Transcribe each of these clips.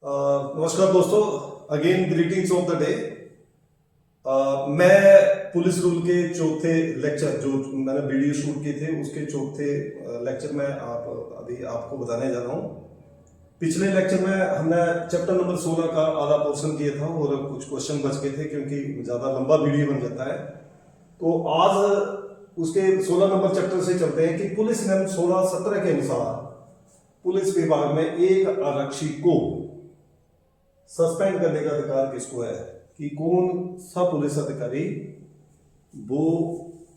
नमस्कार दोस्तों, again greetings of the day. मैं पुलिस रूल के चौथे लेक्चर जो मैंने वीडियो शूट किए थे उसके चौथे लेक्चर में अभी आपको बताने जा रहा हूँ। पिछले लेक्चर में हमने चैप्टर नंबर 16 का आधा पोर्शन किया था और कुछ क्वेश्चन बच गए थे क्योंकि ज़्यादा लंबा वीडियो बन जाता है। तो आज उसके 16 नंबर चैप्टर से चलते हैं कि पुलिस नियम 16-17 के अनुसार पुलिस विभाग में एक आरक्षी को सस्पेंड करने का अधिकार किसको है, कि कौन सा पुलिस अधिकारी वो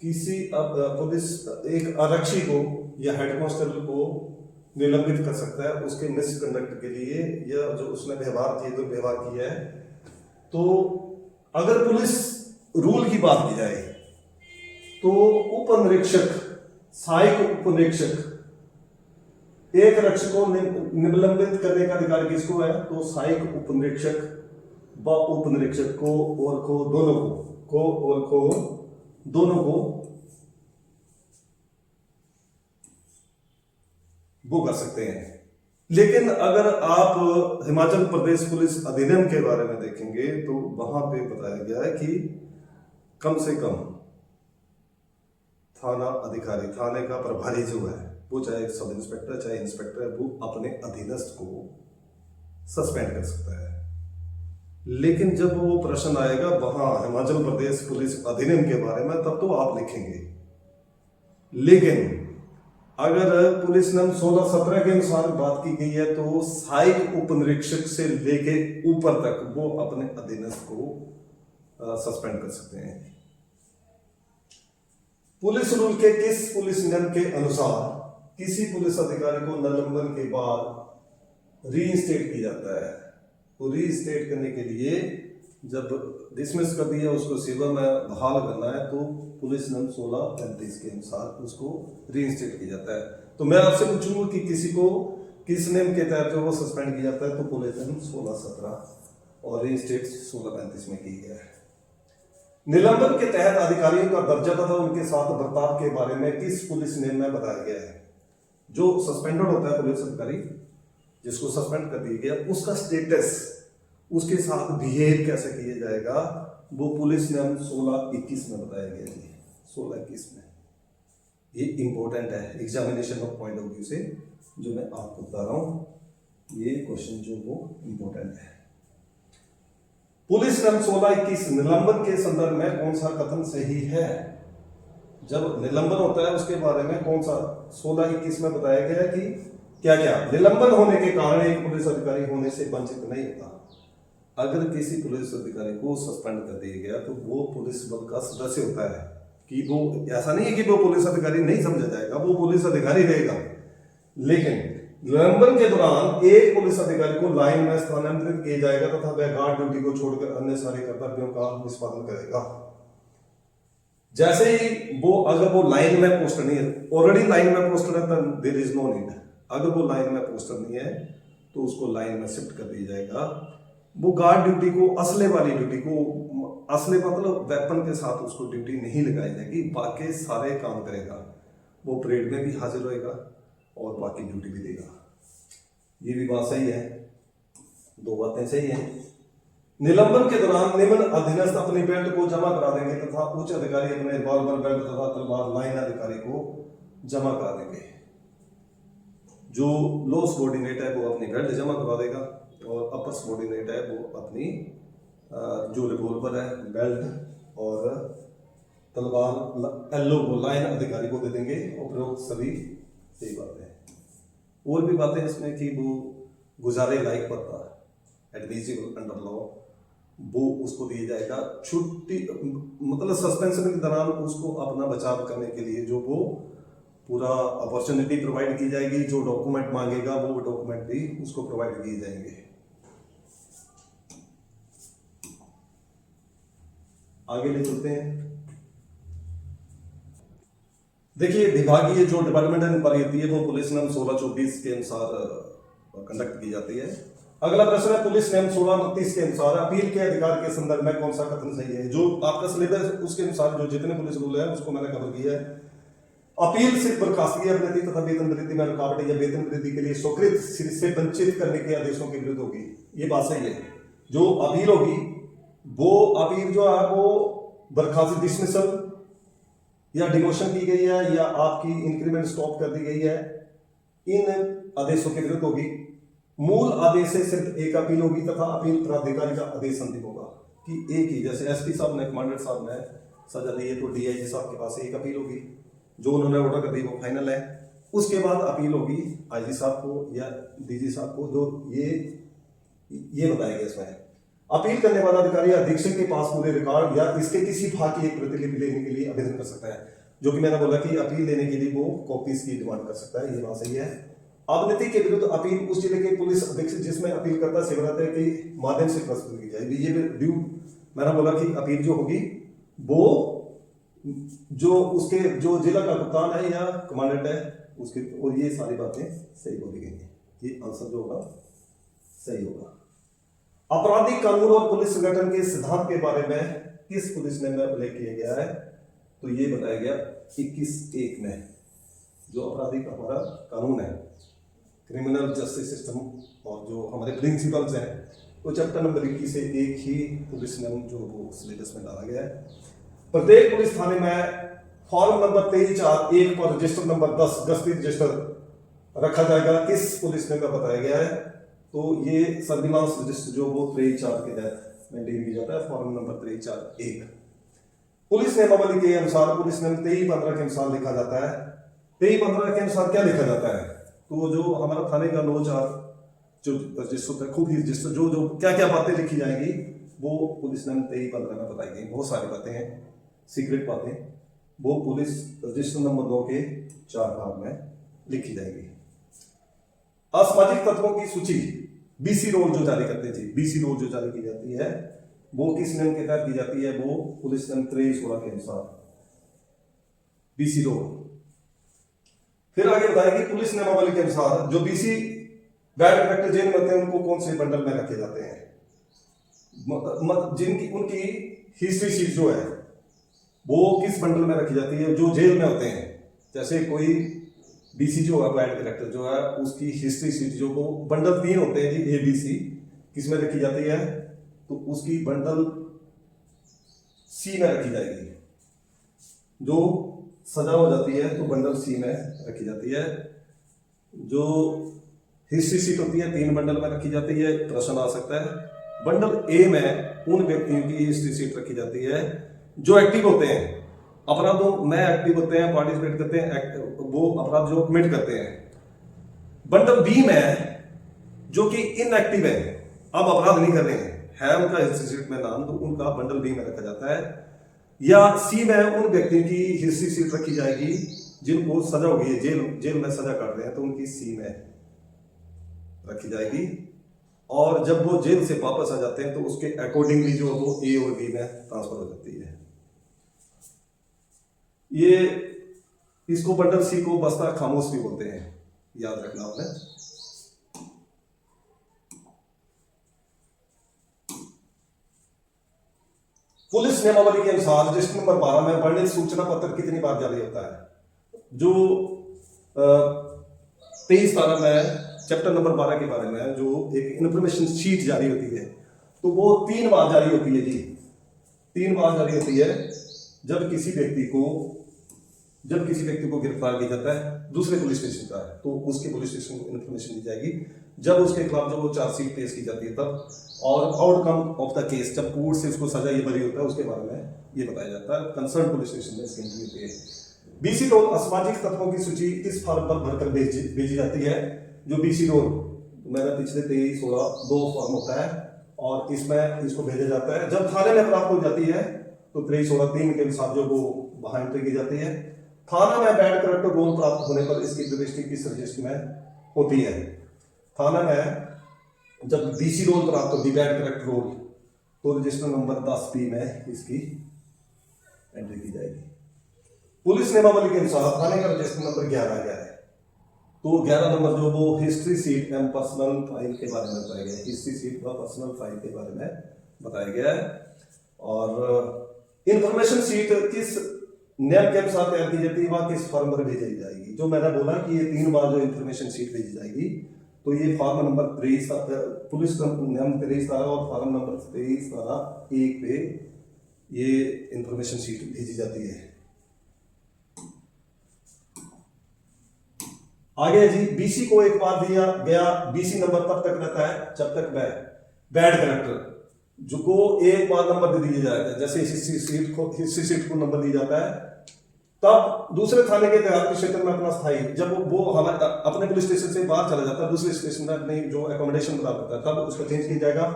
किसी पुलिस एक आरक्षी को या हेड कांस्टेबल को निलंबित कर सकता है उसके मिसकंडक्ट के लिए या जो उसने व्यवहार किया है। तो अगर पुलिस रूल की बात की जाए तो उप निरीक्षक, सहायक उप निरीक्षक एक आरक्षी को निलंबित करने का अधिकार किसको है, तो सहायक उप निरीक्षक व उप निरीक्षक को दोनों को वो कर सकते हैं। लेकिन अगर आप हिमाचल प्रदेश पुलिस अधिनियम के बारे में देखेंगे तो वहां पे बताया गया है कि कम से कम थाना अधिकारी, थाने का प्रभारी जो है वो चाहे सब इंस्पेक्टर चाहे इंस्पेक्टर, वो अपने अधीनस्थ को सस्पेंड कर सकता है। लेकिन जब वो प्रश्न आएगा वहां हिमाचल प्रदेश पुलिस अधिनियम के बारे में तब तो आप लिखेंगे। लेकिन अगर पुलिस नियम 16-17 के अनुसार बात की गई है तो सहायक उप निरीक्षक से लेके ऊपर तक वो अपने अधीनस्थ को सस्पेंड कर सकते हैं। पुलिस रूल के किस पुलिस नियम के अनुसार किसी पुलिस अधिकारी को निलंबन के बाद रीइंस्टेट किया जाता है? तो रीइंस्टेट करने के लिए जब डिसमिस कर दिया उसको सेवा में बहाल करना है तो पुलिस नियम 16-35 के अनुसार उसको रीइंस्टेट किया जाता है। तो मैं आपसे पूछूंगा कि किसी को किस नियम के तहत जो वो सस्पेंड किया जाता है, तो पुलिस नियम 16-17 और रीइंस्टेट 16-35 में की गया है। निलंबन के तहत अधिकारियों का दर्जा तथा उनके साथ बर्ताव के बारे में किस पुलिस नियम में बताया गया है? जो सस्पेंडेड होता है पुलिस अधिकारी, जिसको सस्पेंड कर दिया गया, उसका स्टेटस, उसके साथ बिहेव कैसे किया जाएगा, वो पुलिस नियम 16-21 में बताया गया है। 16-21 में ये इंपॉर्टेंट है examination of point of view से, जो मैं आपको बता रहा हूं ये क्वेश्चन जो वो इंपॉर्टेंट है। पुलिस नियम 16-21 निलंबन के संदर्भ में कौन सा कथन सही है? जब निलंबन होता है उसके बारे में कौन सा 16-21 में बताया गया है कि क्या क्या निलंबन होने के कारण एक पुलिस अधिकारी होने से वंचित नहीं होता। अगर किसी पुलिस अधिकारी को सस्पेंड कर दिया गया तो वो पुलिस बल का सदस्य होता है, कि वो ऐसा नहीं है कि वो पुलिस अधिकारी नहीं समझा जाएगा, वो पुलिस अधिकारी रहेगा। लेकिन निलंबन के दौरान एक पुलिस अधिकारी को लाइन में स्थानांतरित किया जाएगा तथा वह गार्ड ड्यूटी को छोड़कर अन्य सारे कर्तव्यों का निष्पादन करेगा। जैसे ही वो अगर वो लाइन में पोस्टर नहीं है, ऑलरेडी लाइन में पोस्टर है, तो देयर इज नो नीड। अगर वो लाइन में पोस्टर नहीं है तो उसको लाइन में शिफ्ट कर दिया जाएगा। वो गार्ड ड्यूटी को, असले वाली ड्यूटी को, असले मतलब वेपन के साथ उसको ड्यूटी नहीं लगाई जाएगी, बाकी सारे काम करेगा। वो परेड में भी हाजिर होएगा और बाकी ड्यूटी भी देगा। ये भी बात सही है, दो बातें सही है। निलंबन के दौरान निम्न अधीनस्थ अपनी बेल्ट को जमा करा देंगे तथा उच्च अधिकारी अपने रिवॉल्वर बेल्ट तथा तलवार लाइन अधिकारी को जमा करा देंगे। जो लो सबॉर्डिनेट है वो अपनी बेल्ट जमा करा देगा और अपर सबॉर्डिनेट है वो अपनी जो रिवॉल्वर है, बेल्ट और तलवार एलो को लाइन अधिकारी को दे देंगे। उपरोक्त सभी सही बातें हैं। और भी बातें इसमें कि वो गुजारे लायक पता एडमिसिबल अंडर लॉ वो उसको दिया जाएगा। छुट्टी मतलब सस्पेंशन के दौरान उसको अपना बचाव करने के लिए जो वो पूरा अपॉर्चुनिटी प्रोवाइड की जाएगी। जो डॉक्यूमेंट मांगेगा वो डॉक्यूमेंट भी उसको प्रोवाइड किए जाएंगे। आगे ले चलते हैं। देखिए, विभागीय जो डिपार्टमेंटल इंक्वायरी होती है वो पुलिस नियम 16-24 के अनुसार कंडक्ट की जाती है। अगला प्रश्न है, पुलिस नियम 16-29 के अनुसार अपील के अधिकार के संदर्भ में कौन सा कथन सही है? जो आपका सिलेबस उसके अनुसार जो जितने पुलिस रूल है उसको मैंने कवर किया है। अपील सिर्फ बर्खास्तगी अवनति तथा वेतन वृद्धि में रुकावट या वेतन वृद्धि के लिए स्वीकृत से वंचित करने के आदेशों के विरुद्ध होगी। ये बात सही है। जो अपील होगी वो अपील जो है वो बर्खास्त डिसमिसल या डिमोशन की गई है या आपकी इंक्रीमेंट स्टॉप कर दी गई है, इन आदेशों के विरुद्ध होगी। मूल आदेश से सिर्फ एक अपील होगी तथा अपील प्राधिकारी का आदेश अंतिम होगा कि एक ही, जैसे एसपी साहब ने, कमांडेंट साहब ने सजा दी है तो डीआईजी साहब के पास एक अपील होगी, जो उन्होंने ऑर्डर कर दी वो फाइनल है। उसके बाद अपील होगी आईजी साहब को या डीजी साहब को, जो ये बताया गया इसमें। अपील करने वाला अधिकारी अधीक्षक के पास पूरे रिकॉर्ड या इसके किसी भाग की एक प्रतिलिपि लेने के लिए आवेदन कर सकता है, जो कि मैंने बोला कि अपील लेने के लिए वो कॉपीज की डिमांड कर सकता है। ये बात सही है। अवनति के विरुद्ध अपील उस जिले के पुलिस अधीक्षक जिसमें अपील करता है सेवारत के माध्यम से प्रस्तुत की जाएगी। ये ड्यू मैंने बोला कि अपील जो होगी वो जो उसके जो जिला का कप्तान है या कमांडेंट है उसके, और ये सारी बातें सही बोली गई हैं। ये आंसर जो होगा सही होगा। आपराधिक कानून और पुलिस संगठन के सिद्धांत के बारे में किस पुलिस ने में उल्लेख किया गया है? तो ये बताया गया 21(1) में, जो आपराधिक हमारा कानून है, क्रिमिनल जस्टिस सिस्टम और जो हमारे प्रिंसिपल्स हैं, तो चैप्टर नंबर 21 से एक ही पुलिस नियम जो वो सिलेबस में डाला गया है। प्रत्येक पुलिस थाने में फॉर्म नंबर 23(4)(1) पर रजिस्टर नंबर 10 गश्ती रजिस्टर रखा जाएगा। किस पुलिस नियम का बताया गया है? तो ये सर्विलांस रजिस्टर जो वो 23(4) के तहत मेंटेन किया जाता है, फॉर्म नंबर 23(4)(1). पुलिस नियमावली के अनुसार पुलिस नियम 23(15) के अनुसार लिखा जाता है। 23(15) के अनुसार क्या लिखा जाता है? तो जो हमारा थाने का 9(4) जो रजिस्टर खूब ही रजिस्टर जो जो क्या क्या बातें लिखी जाएंगी वो पुलिस नियम 23(15) में बताई गई। बहुत सारी बातें हैं, सीक्रेट बातें, वो पुलिस रजिस्टर नंबर 2 के 4 भाग में लिखी जाएगी। असामाजिक तत्वों की सूची बीसी रोल जो जारी करते थे, बीसी रोल जो जारी की जाती है वो किस नियम के तहत की जाती है? वो पुलिस नियम 23(16) के अनुसार बीसी रोल। फिर आगे बताएंगे पुलिस नियमावली के अनुसार जो बीसी बैड कैरेक्टर जेल में होते हैं उनको कौन से बंडल में रखे जाते हैं? जिनकी उनकी हिस्ट्री शीट जो है वो किस बंडल में रखी जाती है? जो जेल में होते हैं, जैसे कोई बीसी जो है बैड कैरेक्टर जो है उसकी हिस्ट्री शीट जो वो बंडल 3 होते हैं जी, ABC किस में रखी जाती है? तो उसकी बंडल C में रखी जाएगी। जो सजा हो जाती है तो बंडल C में रखी जाती है। जो हिस्ट्री शीट होती है 3 बंडल में रखी जाती है। प्रश्न आ सकता है। बंडल A में उन व्यक्तियों की हिस्ट्री शीट रखी जाती है जो एक्टिव होते हैं, अपराधों में एक्टिव होते हैं, पार्टिसिपेट करते हैं, वो अपराध जो कमिट करते हैं। बंडल B में जो कि इनएक्टिव है, अब अपराध नहीं कर रहे हैं, है उनका हिस्ट्री शीट में नाम, तो उनका बंडल B में रखा जाता है। या C में उन व्यक्तियों की हिस्ट्री शीट रखी जाएगी जिनको सजा हो गई है, जेल में सजा काट रहे हैं, तो उनकी C में रखी जाएगी। और जब वो जेल से वापस आ जाते हैं तो उसके अकॉर्डिंगली जो वो A और B में ट्रांसफर हो जाती है। ये इसको बंडल C को बस्ता खामोश भी बोलते हैं, याद रखना आपने। पुलिस नियमावली के अनुसार रजिस्टर नंबर 12 में वर्णित सूचना पत्र कितनी बार जारी होता है? जो 23 धारा में चैप्टर नंबर 12 के बारे में जो एक इंफॉर्मेशन शीट जारी होती है तो वो 3 बार जारी होती है जी, 3 बार जारी होती है। जब किसी व्यक्ति को गिरफ्तार किया जाता है दूसरे पुलिस स्टेशन का है तो उसके पुलिस स्टेशन को इन्फॉर्मेशन दी जाएगी। जब उसके खिलाफ जो वो चार्जशीट पेश की जाती है तब, और आउटकम ऑफ द केस जब कोर्ट से उसको सजा ये बरी होता है उसके बारे में ये बताया जाता है। कंसर्न पुलिस स्टेशन में इसकी एंट्री होती है। बीसी रोल असामाजिक तत्वों की सूची किस फॉर्म पर भरकर भेजी जाती है? जो बीसी रोल मैंने पिछले 23-16 2 फॉर्म होता है और इसमें इसको भेजा जाता है। जब थाने में प्राप्त हो जाती है तो 23-16-3 के अनुसार जो वो वहां एंट्री की जाती है। थाना में बैड कैरेक्टर रोल प्राप्त होने पर इसकी प्रविष्टि किस रजिस्टर में होती है? थाना में जब बीसी रोल प्राप्त होती है, बैड कैरेक्टर रोल, तो रजिस्टर नंबर 10B में इसकी एंट्री की जाएगी। पुलिस नियमावली के अनुसार थाने का रजिस्टर नंबर 11 गया है, तो 11 नंबर जो वो history seat and personal file के बारे में बताया गया है, हिस्ट्री सीट व पर्सनल फाइल के बारे में बताया गया है। और इंफॉर्मेशन सीट किस नियम के अनुसार तैयार की जाती है वह किस फॉर्म पर भेजी जाएगी। जो मैंने बोला कि ये 3 बार जो इंफॉर्मेशन शीट भेजी जाएगी, तो ये फॉर्म नंबर 23 पुलिस नियम 23 धारा और फॉर्म नंबर 23 धारा 1 पे ये इंफॉर्मेशन शीट भेजी जाती है। आगे जी, बीसी को एक बार दिया गया बीसी नंबर तब तक रहता है जब तक वह बैड करेक्टर जो को एक बार नंबर दे दिया जाता है, जैसे हिस्ट्री सीट को नंबर दिया जाता है, तब दूसरे थाने के तहत के क्षेत्र में अपना स्थायी, जब वो अपने पुलिस स्टेशन से बाहर चला जाता है, दूसरे स्टेशन में अपनी जो एकोमोडेशन बता करता है, तब उसको चेंज किया जाएगा।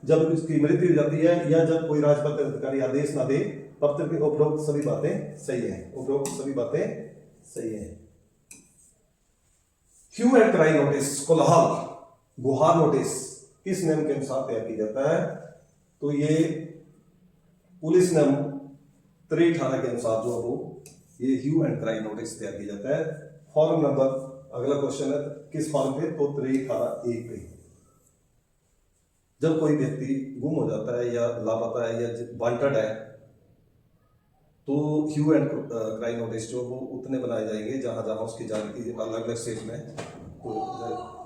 जब उसकी मृत्यु हो जाती है या जब कोई राजपत्र अधिकारी आदेश ना दे, तब तक उपरोक्त सभी बातें सही है। उपरोक्त सभी बातें सही है। ह्यू एंड क्राई नोटिस, कोलाहल गुहार नोटिस किस नियम के अनुसार तैयार किया जाता है? तो ये पुलिस नियम 318 के अनुसार जो वो ये ह्यू एंड क्राई नोटिस तैयार किया जाता है। फॉर्म नंबर, अगला क्वेश्चन है किस फॉर्म पे? तो 318(1) पे। जब कोई व्यक्ति गुम हो जाता है या लापता है या वांटेड है, तो ह्यू एंड क्राई नोटिस जो वो उतने बनाए जाएंगे जहां जहां उसकी जानकारी अलग अलग स्टेट में, तो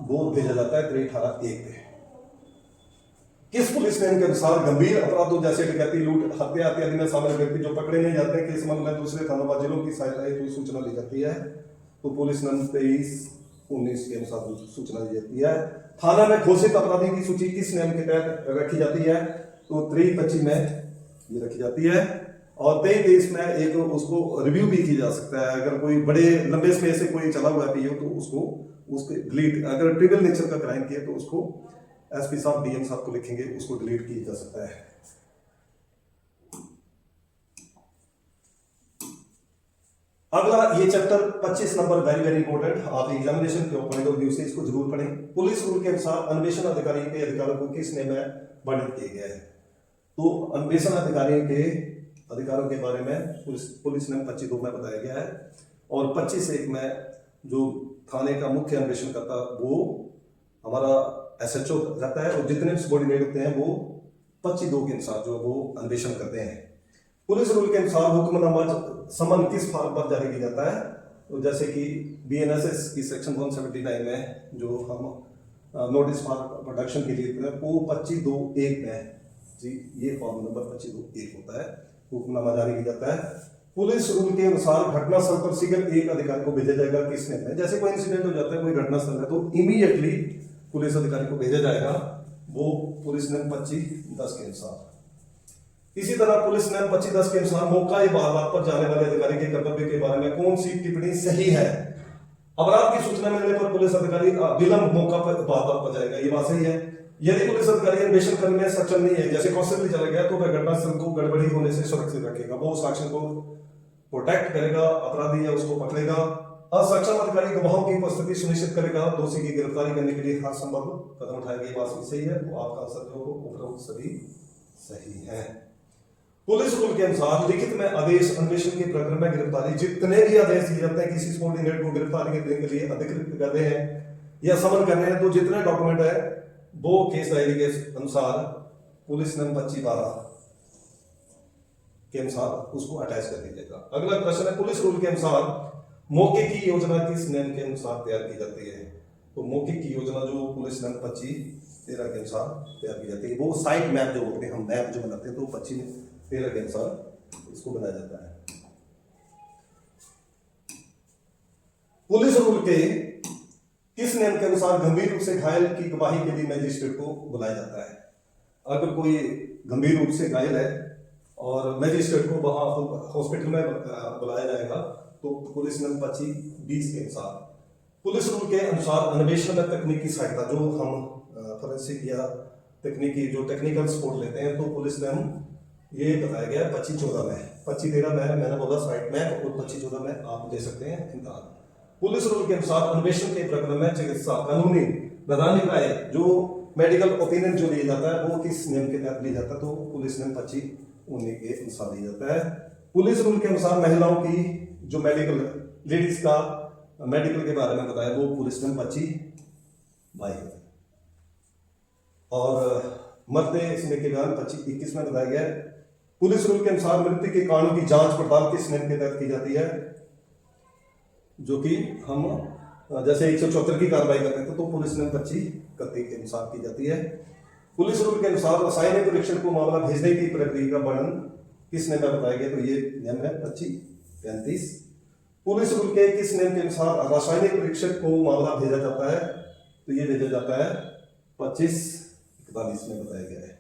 वो भेजा जाता है 318(1) पे। किस पुलिस नियम के अनुसार गंभीर अपराधों जैसे डकैती, लूट, हत्या इत्यादि में शामिल व्यक्ति जो पकड़े नहीं जाते हैं के संबंध में दूसरे थानों व जिलों की सहायता हेतु सूचना दी जाती है? तो पुलिस नियम 23(19) के अनुसार सूचना दी जाती है। थाना में घोषित अपराधी की सूची किस नियम के तहत रखी जाती है? तो 325 में ये रखी जाती है। और 23 में एक उसको रिव्यू भी किया जा सकता है। अगर कोई बड़े लंबे समय से कोई चला हुआ पीओ तो उसको डिलीट, अगर ट्रिवियल नेचर का क्राइम किया तो उसको एसपी साहब, डीएम साहब को लिखेंगे, उसको डिलीट किया जा सकता है। अगला ये chapter 25 number very very important, आप एग्जामिनेशन के पॉइंट ऑफ व्यू से इसको जरूर पढ़ें। पुलिस रूल के अनुसार अन्वेषण अधिकारी के अधिकारों को किस नियम में वर्णित किया गया है? तो अन्वेषण अधिकारी के अधिकारों के बारे में पुलिस नियम 25(2) में बताया गया है। और 25(1) में जो थाने का मुख्य अन्वेषण करता वो हमारा एसएचओ रहता है, और जितने सबॉर्डिनेट होते हैं वो 25(2) के अनुसार जो वो अन्वेषण करते हैं। पुलिस रूल के अनुसार हुक्मनामा समन किस फॉर्म पर जारी किया जाता है? तो जैसे कि बीएनएसएस की सेक्शन 179 में जो हम नोटिस फॉर प्रोडक्शन के लिए वो 25(2)(1) में जी ये फॉर्म नंबर 25(2)(1) होता है, हुक्मनामा जारी किया जाता है। पुलिस रूल के अनुसार घटनास्थल पर शीघ्र एक अधिकारी को भेजा जाएगा किस नियम में? जैसे कोई इंसिडेंट हो जाता है, कोई घटनास्थल है, तो इमीडिएटली पुलिस अधिकारी को भेजा जाएगा, वो पुलिस नियम 25(10) के अनुसार। इसी तरह पुलिस नियम 25(10) के अनुसार मौका या वारदात पर जाने वाले अधिकारी के कर्तव्य के बारे में कौन सी टिप्पणी सही है? अपराध की सूचना मिलने पर पुलिस अधिकारी विलंब मौका पर वारदात पर जाएगा, ये बात सही है। यदि पुलिस अधिकारी अन्वेषण करने में सक्षम नहीं है, जैसे कौशल चला गया, तो वह घटनास्थल को गड़बड़ी होने से सुरक्षित रखेगा, वो उस एक्शन को प्रोटेक्ट करेगा, अपराधी है उसको पकड़ेगा। असक्षम अधिकारी गवाहों की उपस्थिति सुनिश्चित करेगा, दोषी की गिरफ्तारी करने के लिए हर संभव कदम उठाएगा, ये बात भी सही है। तो आपका आंसर जो उपरोक्त सभी सही है। पुलिस रूल के अनुसार लिखित में आदेश अन्वेषण के प्रकरण में गिरफ्तारी, जितने भी आदेश दिए जाते हैं किसी सबॉर्डिनेट को गिरफ्तारी करने के लिए अधिकृत कर रहे हैं या समन कर रहे हैं, तो जितने डॉक्यूमेंट है वो केस डायरी के अनुसार पुलिस नियम 25(12) के अनुसार उसको अटैच कर दीजिएगा। अगला क्वेश्चन है पुलिस रूल के अनुसार मौके की योजना किस नियम के अनुसार तैयार की जाती है? तो मौके की योजना जो पुलिस नियम 25(13) के अनुसार तैयार की जाती है, वो साइट मैप जो होते हैं, हम मैप जो बनाते हैं, तो 25(13) के अनुसार इसको बनाया जाता है। पुलिस रूल के किस नियम के अनुसार गंभीर रूप से घायल की गवाही के लिए मजिस्ट्रेट को बुलाया जाता है? अगर कोई गंभीर रूप से घायल है और मजिस्ट्रेट को वहां हॉस्पिटल में बुलाया जाएगा, तो पुलिस नियम 25(20) के अनुसार। पुलिस रूल के अनुसार अन्वेषण में तकनीकी सहायता, जो हम फोरेंसिक या तकनीकी जो टेक्निकल सपोर्ट लेते हैं, तो पुलिस नियम ये बताया गया 25(14) में। 25(13) में मैंने बोला साइट मैप, और 25(14) में आप दे सकते हैं इम्तिहान। पुलिस रूल के अनुसार अन्वेषण के प्रकरण में चिकित्सा, कानूनी, वैधानिक राय, जो मेडिकल ओपिनियन जो लिया जाता है, वो किस नियम के तहत लिया जाता है? तो पुलिस नियम 25(19) के अनुसार लिया जाता है। पुलिस रूल के अनुसार महिलाओं की जो मेडिकल, लेडीज का मेडिकल के बारे में बताया, वो पुलिस नियम 25(22) और मरते इसमें के बाद 25(21) में बताया गया पुलिस रूल के अनुसार मृत्यु के कारणों की जांच पड़ताल किस नियम के तहत की जाती है? जो कि हम जैसे 174 की कार्रवाई करते थे तो पुलिस नियम 2531 के अनुसार की जाती है। पुलिस रूल के अनुसार रासायनिक परीक्षण को मामला भेजने की प्रक्रिया का वर्णन किस नियम में बताया गया? तो ये नियम है 2535। पुलिस रूल के किस नियम के अनुसार रासायनिक परीक्षक को मामला भेजा जाता है? तो ये भेजा जाता है 2541 में बताया गया है।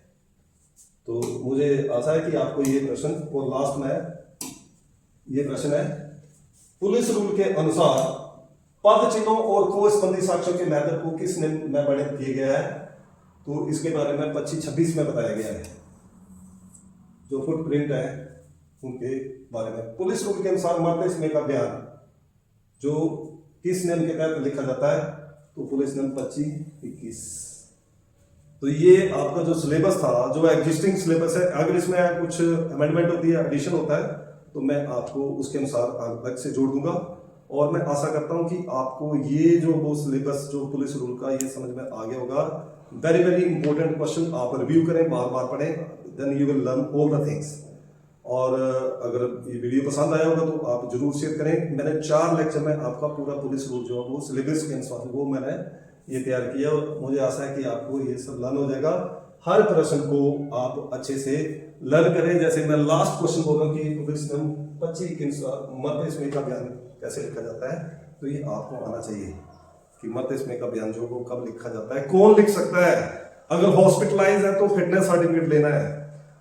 तो मुझे आशा है कि आपको ये प्रश्न, और लास्ट में ये प्रश्न है, पुलिस रूल के अनुसार पद चिन्हों और खो संबंधी साक्ष्यों के महत्व को किस नियम में वर्णित किया गया है? तो इसके बारे में 2526 में बताया गया है, जो फुटप्रिंट है उनके बारे में। पुलिस रूल के अनुसार मरते समय का बयान जो किस नियम के तहत लिखा जाता है? तो पुलिस नियम 2521। तो ये आपका जो सिलेबस था, जो एग्जिस्टिंग सिलेबस है, अगर इसमें कुछ अमेंडमेंट होती है, एडिशन होता है, तो मैं आपको उसके अनुसार अलग से जोड़ दूंगा। और मैं आशा करता हूं कि आपको ये जो वो सिलेबस जो पुलिस रूल का, ये समझ में आ गया होगा। वेरी वेरी इंपॉर्टेंट क्वेश्चन, आप रिव्यू करें, बार बार पढ़ें, then you will learn all the things. और अगर ये वीडियो पसंद आया होगा तो आप जरूर शेयर करें। मैंने 4 लेक्चर में आपका पूरा पुलिस रूल जो है वो सिलेबस के अनुसार वो मैंने ये तैयार किया, और मुझे आशा है कि आपको ये सब लर्न हो जाएगा। हर प्रश्न को आप अच्छे से लर्न करें। जैसे मैं लास्ट क्वेश्चन बोल रहा हूँ कि पुलिस नियम 25 के अनुसार मरते समय का बयान कैसे लिखा जाता है, तो ये आपको आना चाहिए कि मरते समय का बयान जो वो कब लिखा जाता है, कौन लिख सकता है। अगर हॉस्पिटलाइज है तो फिटनेस सर्टिफिकेट लेना है,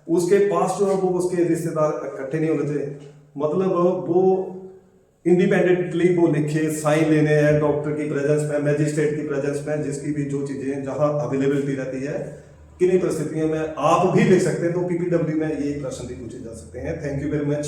उसके पास जो है वो उसके रिश्तेदार इकट्ठे नहीं होने चाहिए, मतलब वो इंडिपेंडेंटली वो लिखे, साइन लेने हैं डॉक्टर की प्रेजेंस में, मैजिस्ट्रेट की प्रेजेंस में, जिसकी भी जो चीजें जहां अवेलेबिलिटी रहती है, किन्हीं परिस्थितियों में आप भी लिख सकते हैं। तो पीपीडब्ल्यू में ये प्रश्न भी पूछे जा सकते हैं। Thank you very much.